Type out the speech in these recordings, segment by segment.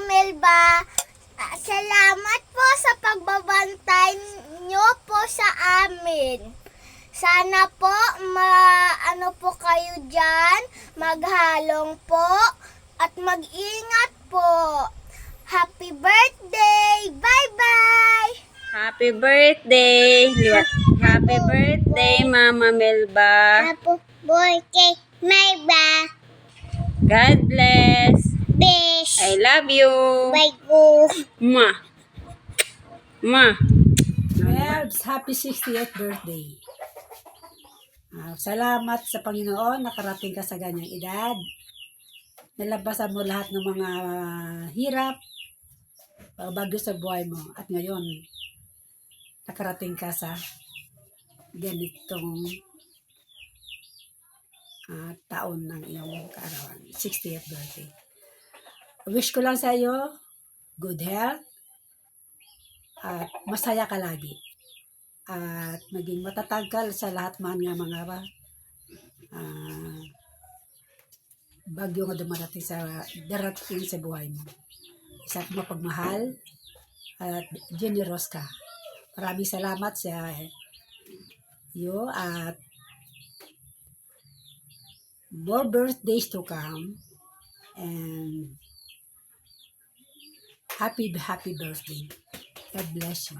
Melba. Salamat po sa pagbabantay nyo po sa amin. Sana po ano po kayo dyan, maghalong po at mag-ingat po. Happy birthday! Bye-bye! Happy birthday! Happy birthday, Mama Melba. Happy birthday, Melba. God bless. Best. I love you. Bye go. Ma. Ma. Melbs, happy 60th birthday. Salamat sa Panginoon, nakarating ka sa ganyang edad. Nalabasan mo lahat ng mga hirap, bagyo sa buhay mo. At ngayon, nakarating ka sa ganitong taon ng iyong kaarawan, 60th birthday. Wish ko lang sa iyo, good health, at masaya ka lagi. At maging matatag ka sa lahat man nga mga bagyo nga darating sa buhay mo. Isa kang mapagmahal at generous ka. Maraming salamat sa iyo at more birthdays to come and happy birthday. God bless you.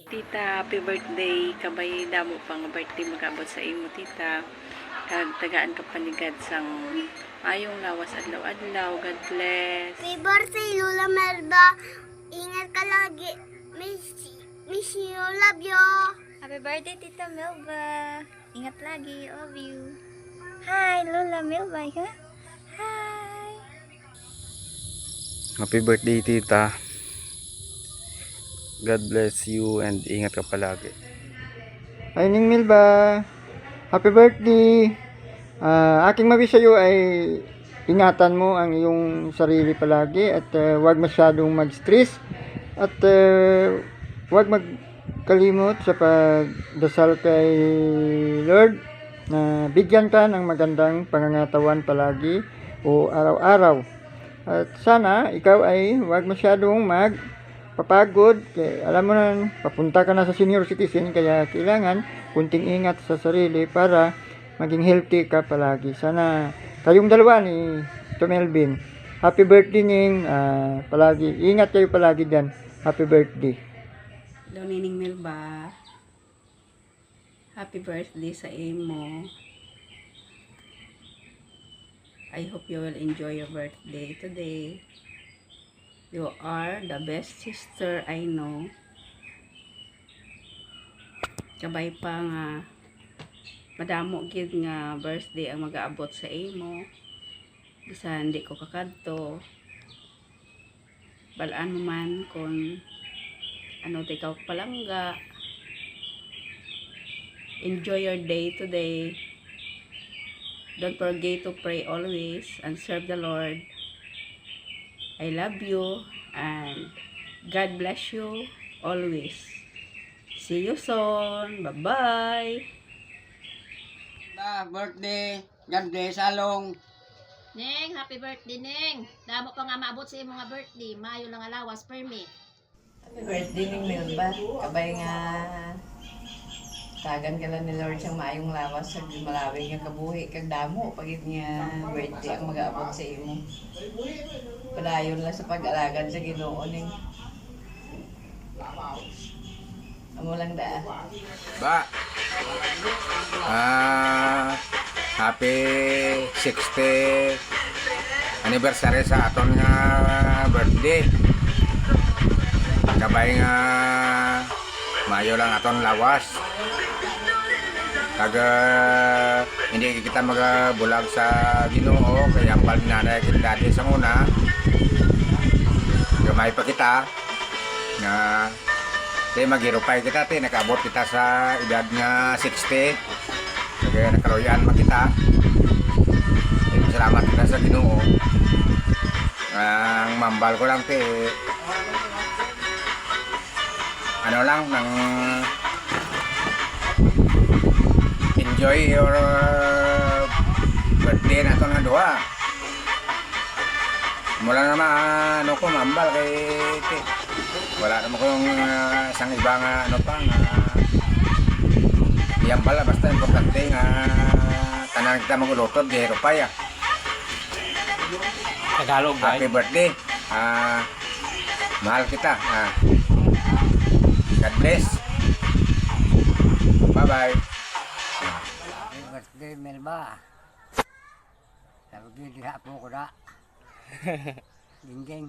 Tita, happy birthday. Kabay damo pang birthday magabot sa imo, tita. Kag tagaan ka panigad sang ayong lawas adlaw-adlaw. God bless. Happy birthday, Lola Melba. Ingat ka lagi. Miss you. Love you. Happy birthday, Tita Melba. Ingat lagi. Love you. Hi, Lola Melba. Ha? Hi. Happy birthday, tita. God bless you and ingat ka palagi. Ay, Ning Milba, happy birthday. Aking mawish sa iyo ay ingatan mo ang iyong sarili palagi at huwag masyadong mag-stress at huwag magkalimot sa pagdasal kay Lord na bigyan ka ng magandang pangangatawan palagi o araw-araw. At sana ikaw ay huwag masyadong papagod, kaya alam mo na, papunta ka na sa senior citizen, kaya kailangan kunting ingat sa sarili para maging healthy ka palagi. Sana kayong dalawa ni Melvin, happy birthday Ning, palagi, ingat kayo palagi dyan, happy birthday. Hello, Nining Melba. Happy birthday sa imo. I hope you will enjoy your birthday today. You are the best sister I know. Kabay pa nga madamo gid nga birthday ang mag-aabot sa imo. Bisan di ko kakadto. Balaan mo man kung ano ikaw palangga. Enjoy your day today. Don't forget to pray always and serve the Lord. I love you and God bless you always. See you soon. Bye-bye. Birthday, God bless, Along. Ning, happy birthday, Ning. Damo pa nga maabot sa imong nga birthday. Maayo lang alawas, permit. Happy birthday ning Melba. Kabay nga tagan ka lang ni Lord siyang maayong lawas sa malawig nga kabuhi kag damo pagit nga birthday ang mag-aabot sa imo. Padayon lang sa pag-alagad sa Ginoo ning. Amo lang da. Ba. Happy 60th anniversary sa aton nga birthday. Kabay nga mayo lang aton lawas. Kag hindi kita magabulag sa Ginoo kaya ang palminanay kita dati sa una. Gamay pa kita nga magirupay kita nakaabot kita sa edad nga 60. Kaya nakaroyan man kita. Salamat kita sa Ginoo. Ang mambal ko lang ano lang nang enjoy your birthday na ito nga duha. Mula naman ano ko mambal kay wala naman ko yung isang ibang ano pa nga yan pala basta importante nga tanan kita magulutod di Heropay Tagalog ba? happy birthday mahal kita God bless bye bye Happy birthday, Melba. Sabi ko, diha po ko na. Ding-ding.